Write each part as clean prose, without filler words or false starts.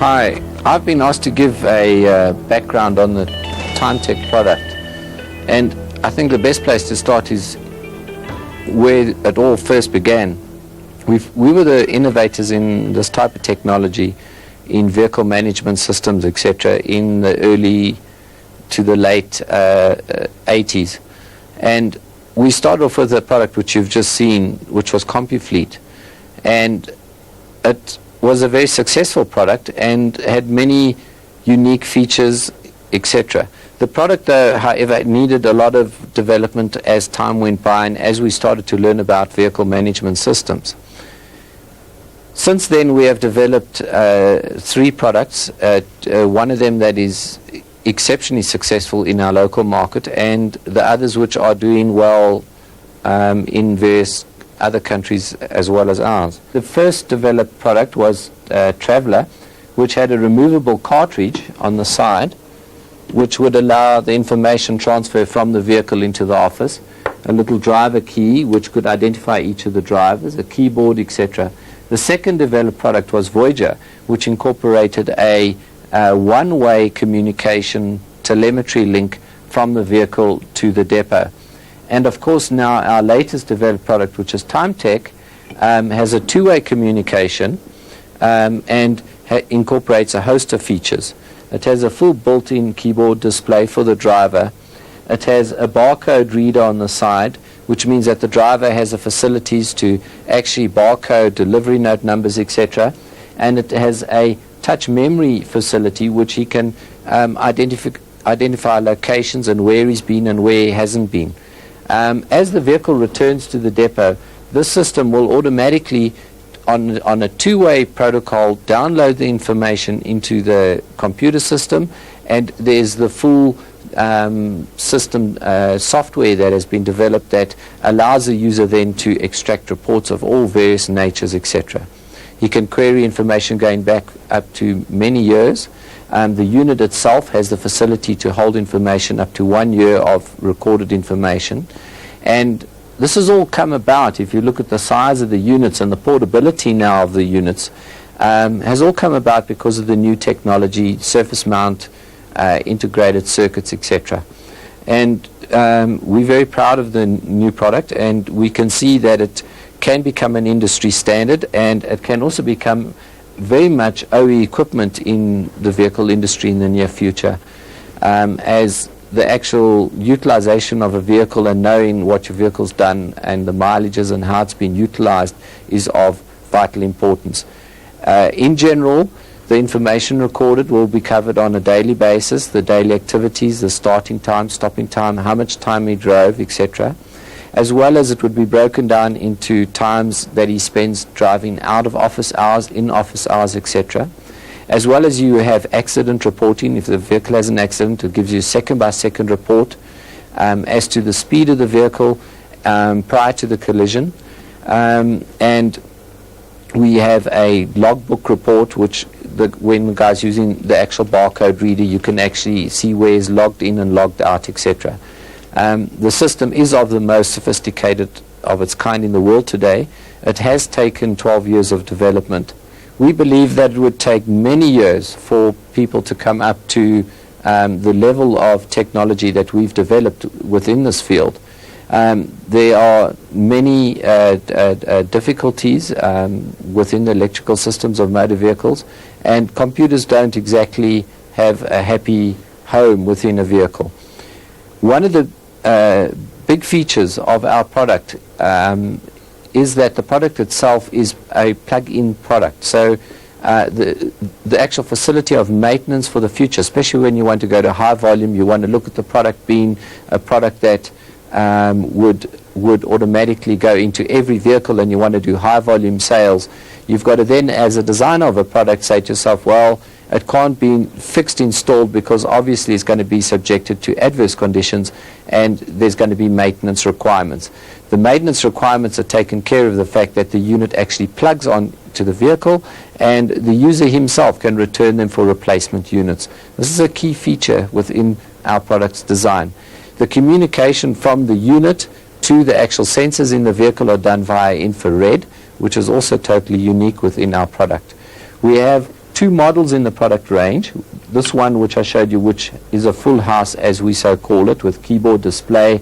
Hi, I've been asked to give a background on the TimeTech product, and I think the best place to start is where it all first began. We were the innovators in this type of technology in vehicle management systems, etc., in the early to the late 80s. And we started off with a product which you've just seen, which was CompuFleet. And it was a very successful product and had many unique features, etc. The product, though, however, needed a lot of development as time went by and as we started to learn about vehicle management systems. Since then, we have developed three products, one of them that is exceptionally successful in our local market, and the others which are doing well in various other countries as well as ours. The first developed product was Traveller, which had a removable cartridge on the side, which would allow the information transfer from the vehicle into the office, a little driver key which could identify each of the drivers, a keyboard, etc. The second developed product was Voyager, which incorporated a one-way communication telemetry link from the vehicle to the depot. And of course now our latest developed product, which is TimeTech, has a two-way communication and incorporates a host of features. It has a full built-in keyboard display for the driver. It has a barcode reader on the side, which means that the driver has the facilities to actually barcode delivery note numbers, etc. And it has a touch memory facility which he can identify locations and where he's been and where he hasn't been. As the vehicle returns to the depot, this system will automatically, on a two-way protocol, download the information into the computer system, and there's the full system software that has been developed that allows the user then to extract reports of all various natures, etc. He can query information going back up to many years. The unit itself has the facility to hold information up to 1 year of recorded information. And this has all come about, if you look at the size of the units and the portability now of the units, has all come about because of the new technology, surface mount, integrated circuits, etc. And we're very proud of the new product, and we can see that it can become an industry standard, and it can also become very much OE equipment in the vehicle industry in the near future, as the actual utilization of a vehicle and knowing what your vehicle's done and the mileages and how it's been utilized is of vital importance. In general, the information recorded will be covered on a daily basis, the daily activities, the starting time, stopping time, how much time he drove, etc. As well as it would be broken down into times that he spends driving out of office hours, in office hours, etc. As well as you have accident reporting. If the vehicle has an accident, it gives you a second-by-second report as to the speed of the vehicle prior to the collision. And we have a logbook report, which when the guy's using the actual barcode reader, you can actually see where he's logged in and logged out, etc. The system is of the most sophisticated of its kind in the world today. It has taken 12 years of development. We believe that it would take many years for people to come up to the level of technology that we've developed within this field. There are many difficulties within the electrical systems of motor vehicles, and computers don't exactly have a happy home within a vehicle. One of the big features of our product is that the product itself is a plug-in product. So the actual facility of maintenance for the future, especially when you want to go to high volume, you want to look at the product being a product that would automatically go into every vehicle, and you want to do high volume sales, you've got to then, as a designer of a product, say to yourself, well, it can't be fixed installed because obviously it's going to be subjected to adverse conditions and there's going to be maintenance requirements. The maintenance requirements are taken care of the fact that the unit actually plugs on to the vehicle and the user himself can return them for replacement units. This is a key feature within our product's design. The communication from the unit to the actual sensors in the vehicle are done via infrared, which is also totally unique within our product. We have two models in the product range. This one which I showed you, which is a full house as we so call it, with keyboard display,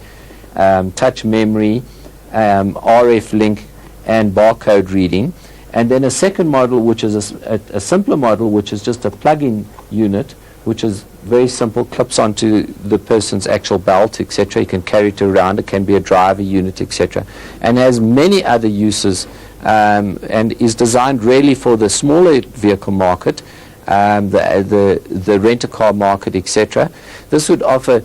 touch memory, RF link and barcode reading. And then a second model which is a simpler model, which is just a plug-in unit, which is very simple, clips onto the person's actual belt, etc. You can carry it around. It can be a driver unit, etc. And has many other uses, and is designed really for the smaller vehicle market, the rent-a-car market, etc. This would offer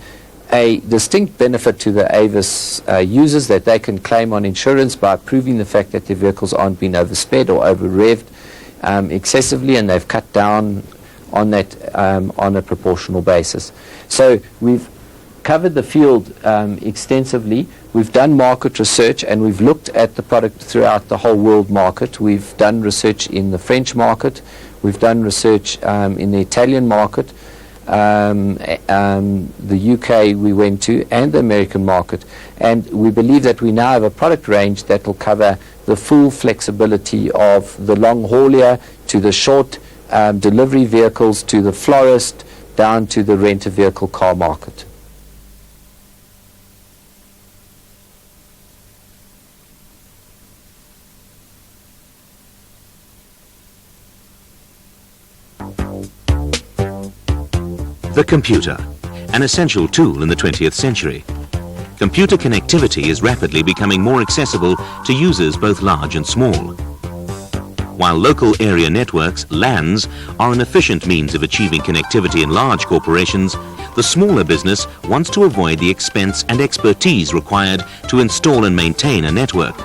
a distinct benefit to the Avis users, that they can claim on insurance by proving the fact that their vehicles aren't being oversped or over-revved excessively, and they've cut down on that on a proportional basis. So we've covered the field extensively. We've done market research, and we've looked at the product throughout the whole world market. We've done research in the French market. We've done research in the Italian market, the UK we went to, and the American market. And we believe that we now have a product range that will cover the full flexibility of the long haulier to the short delivery vehicles, to the florist, down to the rent-a-vehicle car market. The computer, an essential tool in the 20th century. Computer connectivity is rapidly becoming more accessible to users both large and small. While local area networks, LANs, are an efficient means of achieving connectivity in large corporations, the smaller business wants to avoid the expense and expertise required to install and maintain a network.